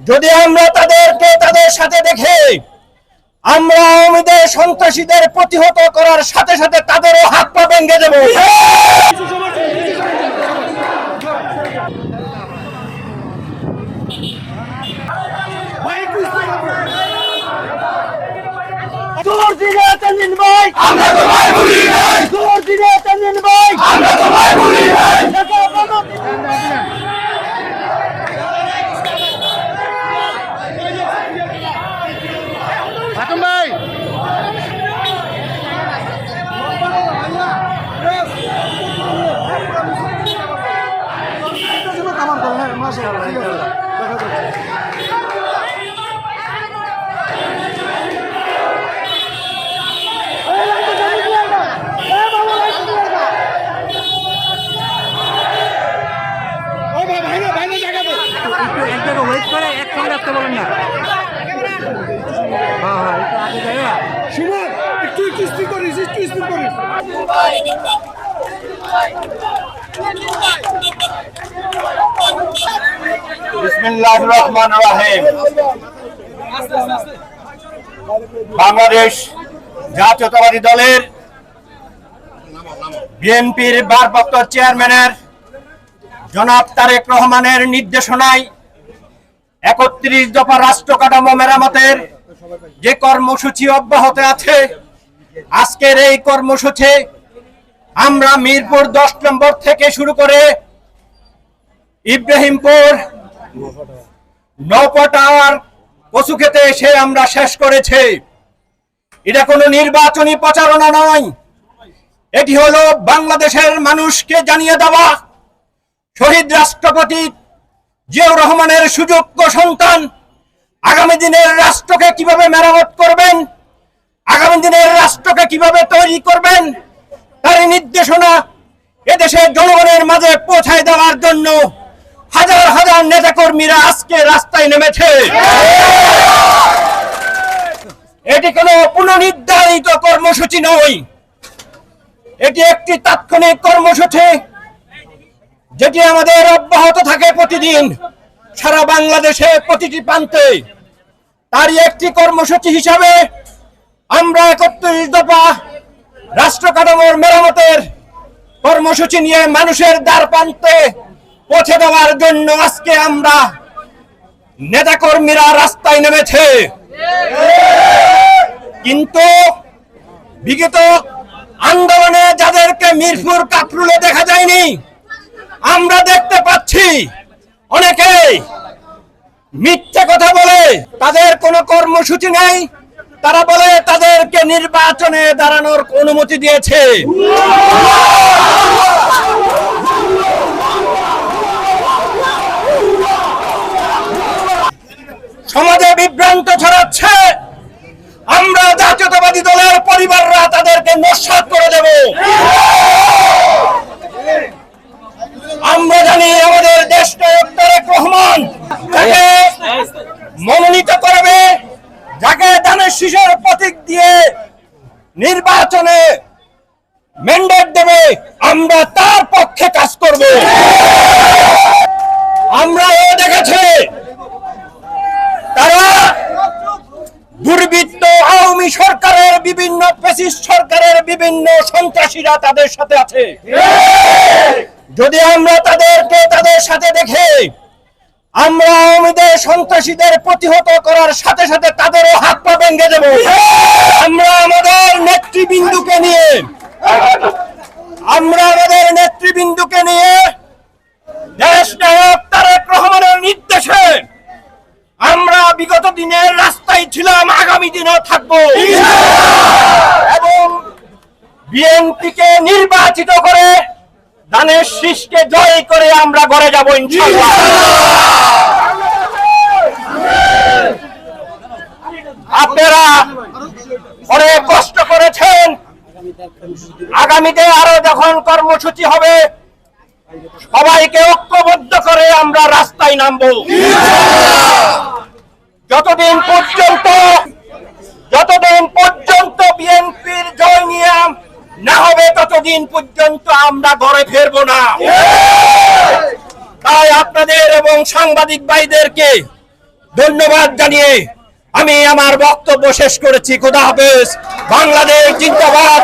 যদি আমরা তাদেরকে তাদের সাথে দেখে আমরা আওয়ামীদের সন্ত্রাসীদের প্রতিহত করার সাথে সাথে তাদেরও হাত পা ভেঙে দেব। বিসমিল্লাহির রহমানির রহিম। বাংলাদেশ জাতীয়তাবাদী দলের বিএনপির ভারপ্রাপ্ত চেয়ারম্যানের জনাব তারেক রহমানের নির্দেশনায় ৩১ দফা রাষ্ট্র কাঠামো মেরামতের যে কর্মসূচি অব্যাহত আছে, আজকের এই কর্মসূচি আমরা মিরপুর ১০ নম্বর থেকে শুরু করে ইব্রাহিমপুর, নৌপটার, কচুক্ষেতে এসে আমরা শেষ করেছি। এটা কোনো নির্বাচনী প্রচারণা নয়, এটি হলো বাংলাদেশের মানুষকে জানিয়ে দেওয়া শহীদ রাষ্ট্রপতি জিয়াউর রহমানের সুযোগ্য সন্তান আগামী দিনের রাষ্ট্রকে কিভাবে মেরামত করবেন, আগামী দিনের রাষ্ট্রকে কিভাবে তৈরি করবেন, তার নির্দেশনা এদেশের জনগণের মাঝে পৌঁছায় দেওয়ার জন্য হাজার হাজার নেতাকর্মীরা আজকে রাস্তায় নেমেছে। এটি কোনো পুনর্নির্ধারিত কর্মসূচি নয়, এটি একটি তাৎক্ষণিক কর্মসূচি যেটি আমাদের অব্যাহত থাকে প্রতিদিন সারা বাংলাদেশে প্রতিটি প্রান্তে। তারই একটি কর্মসূচি হিসাবে আমরা ৩১ দফা রাষ্ট্র কাঠামোর মেরামতের কর্মসূচি নিয়ে মানুষের দ্বার প্রান্তে পৌঁছে দেওয়ার জন্য আজকে আমরা নেতাকর্মীরা রাস্তায় নেমেছে। কিন্তু বিগত আন্দোলনে যাদেরকে মিরপুর কাফরুলে দেখা যায়নি, আমরা দেখতে পাচ্ছি অনেকে মিথ্যে কথা বলে, তাদের কোনো কর্মসূচি নেই, তারা বলে তাদেরকে নির্বাচনে দাঁড়ানোর অনুমতি দিয়েছে। সমাজে বিভ্রান্ত ছড়াচ্ছে, আমরা জাতীয়তাবাদী দলের পরিবাররা তাদেরকে নস্যাৎ করে দেব। আমরা জানি আমাদের দেশনায়ক তারেক রহমান যাকে মনোনীত করবে, যাকে ধানের শীষের প্রতীক দিয়ে নির্বাচনে ম্যান্ডেট দেবে, আমরা তার পক্ষে কাজ করব। আমরাও দেখেছি তারা দুর্বৃত্ত আওয়ামী সরকারের বিভিন্ন ফ্যাসিস্ট সরকারের বিভিন্ন সন্ত্রাসীরা তাদের সাথে আছে। যদি আমরা তাদেরকে তাদের সাথে দেখে আমরা আওয়ামীদের সন্ত্রাসীদের প্রতিহত করার সাথে সাথে তাদেরও হাত পা ভেঙে দেব। আমরা আমাদের নেতৃবৃন্দুকে নিয়ে দেশ নায়ক তারেক রহমানের নির্দেশে আমরা বিগত দিনের রাস্তায় ছিলাম, আগামী দিনও থাকবো এবং বিএনপিকে নির্বাচিত করে ধানের শীষকে জয় করে আমরা ঘরে যাব ইনশাআল্লাহ। আপনারা অনেক কষ্ট করেছেন, আগামীতে আরো যখন কর্মসূচি হবে সবাইকে ঐক্যবদ্ধ করে আমরা রাস্তায় নামবো। যতদিন পর্যন্ত বিএনপির জয় নিয়ে না হবে ততদিন পর্যন্ত আমরা ঘরে ফিরবো না। তাই আপনাদের এবং সাংবাদিক ভাইদেরকে ধন্যবাদ জানিয়ে আমি আমার বক্তব্য শেষ করেছি। খোদা হাফেজ। বাংলাদেশ জিন্দাবাদ।